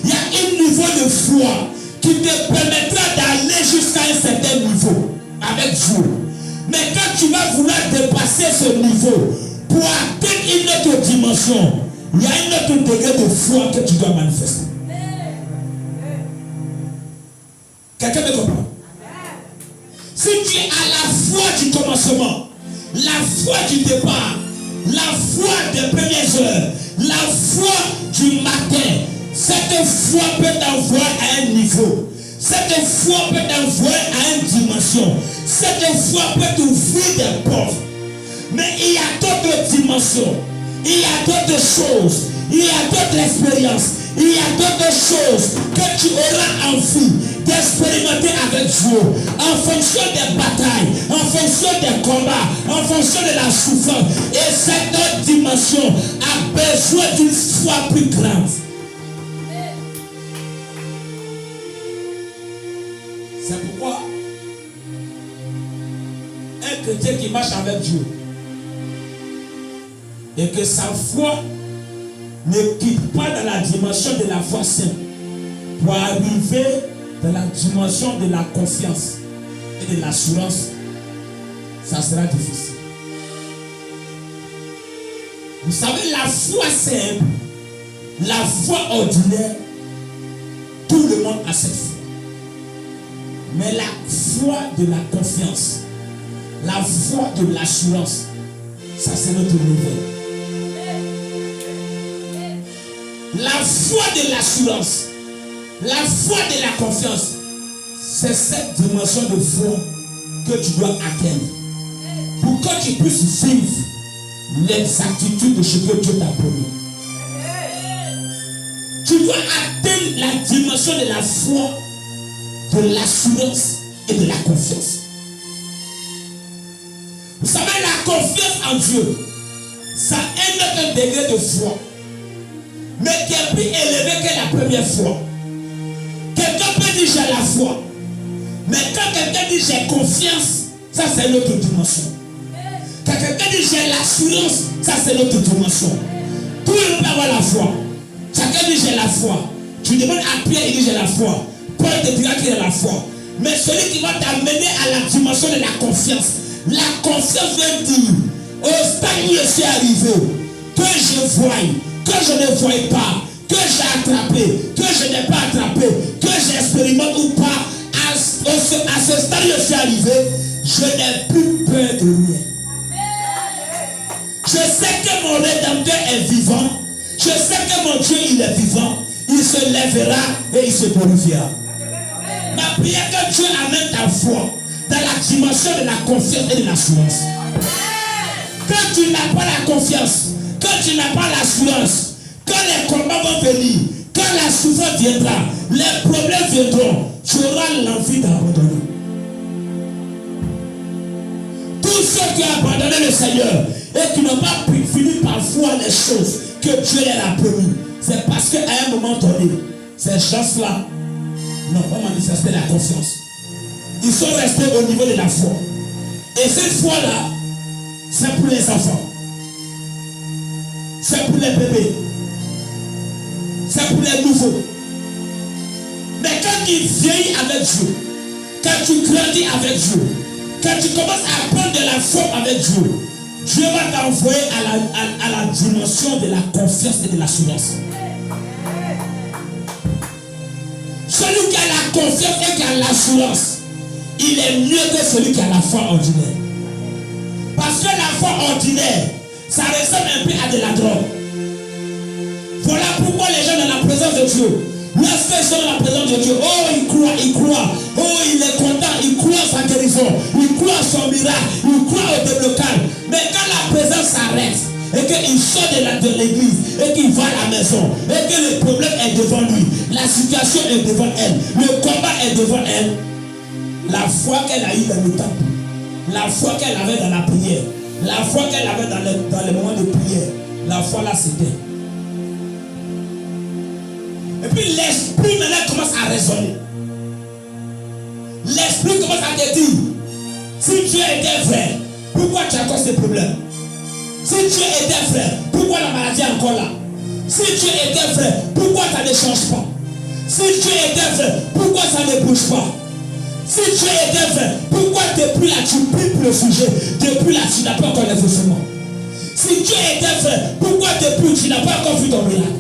Il y a un niveau de foi qui te permettra d'aller jusqu'à un certain niveau avec Dieu. Mais quand tu vas vouloir dépasser ce niveau pour atteindre une autre dimension, il y a un autre degré de foi que tu dois manifester. Quelqu'un me comprend? Si tu es à la foi du commencement, la foi du départ, la foi des premières heures, la foi du matin, cette foi peut t'envoyer à un niveau. Cette foi peut t'envoyer à une dimension. Cette foi peut t'ouvrir des portes. Mais il y a d'autres dimensions. Il y a d'autres choses. Il y a d'autres expériences. Il y a d'autres choses que tu auras envie d'expérimenter avec Dieu. En fonction des batailles, en fonction des combats, en fonction de la souffrance. Et cette autre dimension a besoin d'une foi plus grande. C'est pourquoi un chrétien qui marche avec Dieu et que sa foi ne quitte pas dans la dimension de la foi simple pour arriver dans la dimension de la confiance et de l'assurance, ça sera difficile. Vous savez, la foi simple, la foi ordinaire, tout le monde a cette foi. Mais la foi de la confiance, la foi de l'assurance, ça c'est notre niveau. La foi de l'assurance, la foi de la confiance, c'est cette dimension de foi que tu dois atteindre pour que tu puisses vivre l'exactitude de ce que Dieu t'a promis. Tu dois atteindre la dimension de la foi, de l'assurance et de la confiance. Vous savez, la confiance en Dieu, ça a un degré de foi, mais qui est plus élevé que la première fois. Quelqu'un peut dire j'ai la foi, mais quand quelqu'un dit j'ai confiance, ça c'est l'autre dimension. Quand quelqu'un dit j'ai l'assurance, ça c'est l'autre dimension. Tout le monde peut avoir la foi. Chacun dit j'ai la foi. Tu demandes à Pierre, il dit j'ai la foi. Paul te dira qu'il a la foi. Mais celui qui va t'amener à la dimension de la confiance, la confiance veut dire au stade où je suis arrivé, que je voie, que je ne voie pas, que j'ai attrapé, que je n'ai pas attrapé, que j'expérimente ou pas, à ce stade où je suis arrivé, je n'ai plus peur de rien. Je sais que mon Rédempteur est vivant, je sais que mon Dieu il est vivant, il se lèvera et il se glorifiera. Ma prière que Dieu amène ta foi dans la dimension de la confiance et de l'assurance. Quand tu n'as pas la confiance, quand tu n'as pas l'assurance, quand les combats vont venir, quand la souffrance viendra, les problèmes viendront, tu auras l'envie d'abandonner. Tous ceux qui ont abandonné le Seigneur et qui n'ont pas fini par voir les choses que Dieu leur a promis, c'est parce qu'à un moment donné, ces gens-là n'ont pas manifesté la confiance. Ils sont restés au niveau de la foi. Et cette foi-là, c'est pour les enfants. C'est pour les bébés. C'est pour les nouveaux. Mais quand tu vieillis avec Dieu, quand tu grandis avec Dieu, quand tu commences à prendre de la foi avec Dieu, Dieu va t'envoyer à la dimension de la confiance et de l'assurance. Celui qui a la confiance et qui a l'assurance, il est mieux que celui qui a la foi ordinaire. Parce que la foi ordinaire, ça ressemble un peu à de la drogue. Voilà pourquoi les gens dans la présence de Dieu, lorsqu'ils sont dans la présence de Dieu, oh il croit, oh il est content, il croit à sa guérison, il croit à son miracle, il croit au déblocage. Mais quand la présence s'arrête, et qu'il sort de l'église, et qu'il va à la maison, et que le problème est devant lui, la situation est devant elle, le combat est devant elle, la foi qu'elle a eue dans le temple, la foi qu'elle avait dans la prière, la foi qu'elle avait dans les moments de prière, la foi là c'était. Et puis l'esprit maintenant commence à raisonner. L'esprit commence à te dire, si Dieu était vrai, pourquoi tu as encore ces problèmes? Si Dieu était vrai, pourquoi la maladie est encore là? Si Dieu était vrai, pourquoi ça ne change pas? Si Dieu était vrai, pourquoi ça ne bouge pas? Si Dieu était vrai, pourquoi depuis là tu pries le sujet? Depuis là tu n'as pas encore les ossements. Si Dieu était vrai, pourquoi depuis tu n'as pas encore vu ton miracle?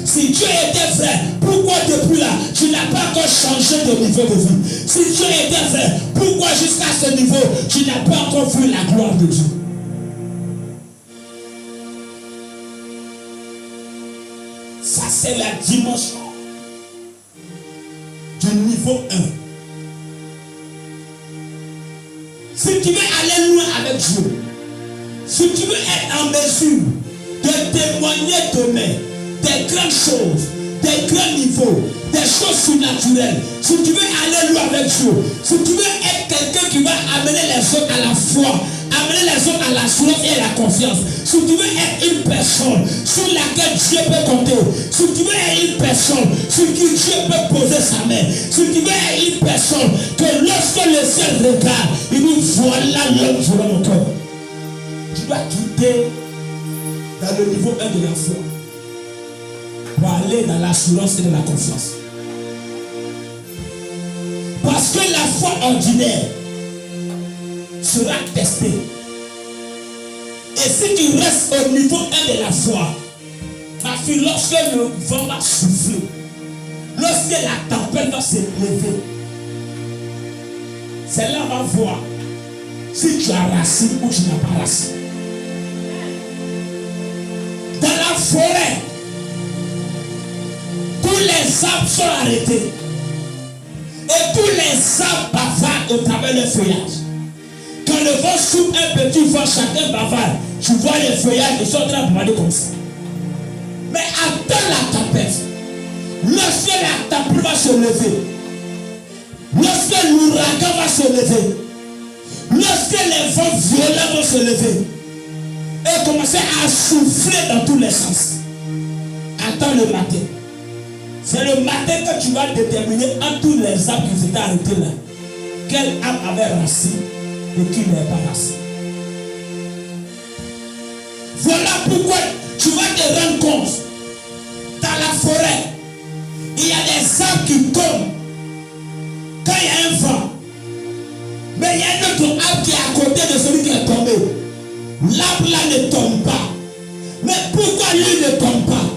Si Dieu était vrai, pourquoi depuis là tu n'as pas encore changé de niveau de vie? Si Dieu était vrai, pourquoi jusqu'à ce niveau tu n'as pas encore vu la gloire de Dieu? Ça c'est la dimension du niveau 1. Si tu veux aller loin avec Dieu, si tu veux être en mesure de témoigner demain des grandes choses, des grands niveaux, des choses surnaturelles, si tu veux aller loin avec Dieu, si tu veux être quelqu'un qui va amener les autres à la foi, amener les autres à l'assurance et à la confiance, si tu veux être une personne sur laquelle Dieu peut compter, si tu veux être une personne sur qui Dieu peut poser sa main, si tu veux être une personne que lorsque le ciel regarde, il dit voilà l'homme selon mon cœur. Tu dois quitter dans le niveau 1 de la foi pour aller dans l'assurance et dans la confiance. Parce que la foi ordinaire sera testée. Et si tu restes au niveau 1 de la foi, ma fille, lorsque le vent va souffler, lorsque la tempête va se lever, c'est là qu'on va voir si tu as racine ou tu n'as pas racine. Dans la forêt, tous les arbres sont arrêtés. Et tous les arbres bavardent au travers le feuillage. Quand le vent souffle un petit vent, chacun bavarde. Tu vois les feuillages, ils sont en train de bavarder comme ça. Mais attends la tempête. Lorsque la tempête va se lever, lorsque l'ouragan va se lever, lorsque les vents violents vont se lever et commencer à souffler dans tous les sens, attends le matin. C'est le matin que tu vas déterminer entre tous les arbres qui s'étaient arrêtés là, quel arbre avait racine et qui n'avait pas racine. Voilà pourquoi tu vas te rendre compte, dans la forêt, il y a des arbres qui tombent quand il y a un vent. Mais il y a un autre arbre qui est à côté de celui qui est tombé. L'arbre là ne tombe pas. Mais pourquoi lui ne tombe pas?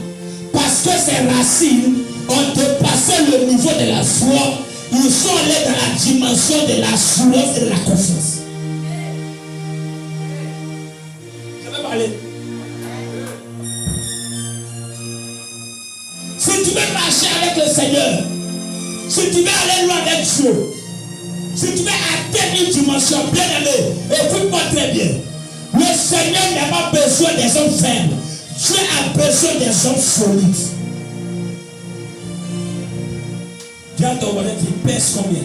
Parce que ses racines ont dépassé le niveau de la foi. Ils sont allés dans la dimension de l'assurance et de la confiance. Je vais parler. Si tu veux marcher avec le Seigneur, si tu veux aller loin avec Dieu, si tu veux atteindre une dimension, bien aimé, écoute-moi très bien. Le Seigneur n'a pas besoin des hommes faibles. Dieu a besoin des hommes solides. Dis à ton voisin, tu pèses combien?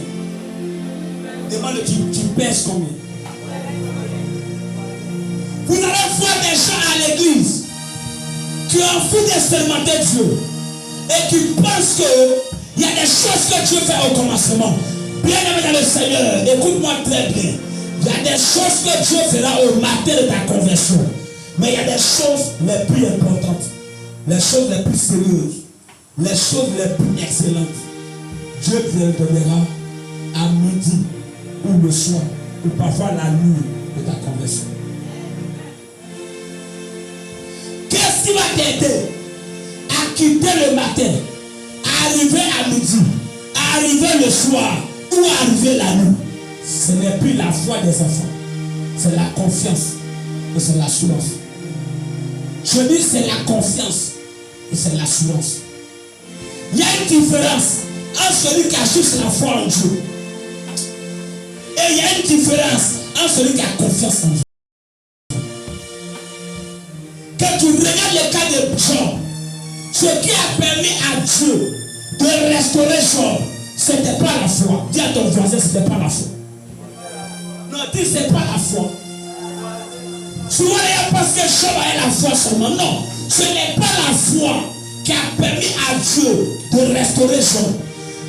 Demande-le, tu pèses combien? Vous allez voir des gens à l'église qui ont envie d'expérimenter Dieu et qui pensent qu'il y a des choses que Dieu fait au commencement. Bien aimé dans le Seigneur, écoute-moi très bien. Il y a des choses que Dieu fera au matin de ta conversion. Mais il y a des choses les plus importantes, les choses les plus sérieuses, les choses les plus excellentes. Dieu te les donnera à midi ou le soir, ou parfois la nuit de ta conversion. Qu'est-ce qui va t'aider à quitter le matin, à arriver à midi, à arriver le soir ou à arriver la nuit? Ce n'est plus la foi des enfants, c'est la confiance et c'est l'assurance. Je dis c'est la confiance et c'est l'assurance. Il y a une différence entre celui qui a juste la foi en Dieu et il y a une différence entre celui qui a confiance en Dieu. Quand tu regardes le cas de Job, ce qui a permis à Dieu de restaurer Job, ce n'était pas la foi. Dis à ton voisin, ce n'était pas la foi. Non, dis ce n'est pas la foi. Souvent, il y a parce que Job avait la foi seulement. Non, ce n'est pas la foi qui a permis à Dieu de restaurer Job.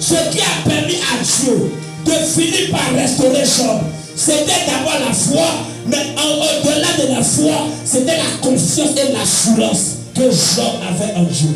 Ce qui a permis à Dieu de finir par restaurer Job, c'était d'abord la foi, mais au-delà de la foi, c'était la confiance et l'assurance que Job avait en Dieu.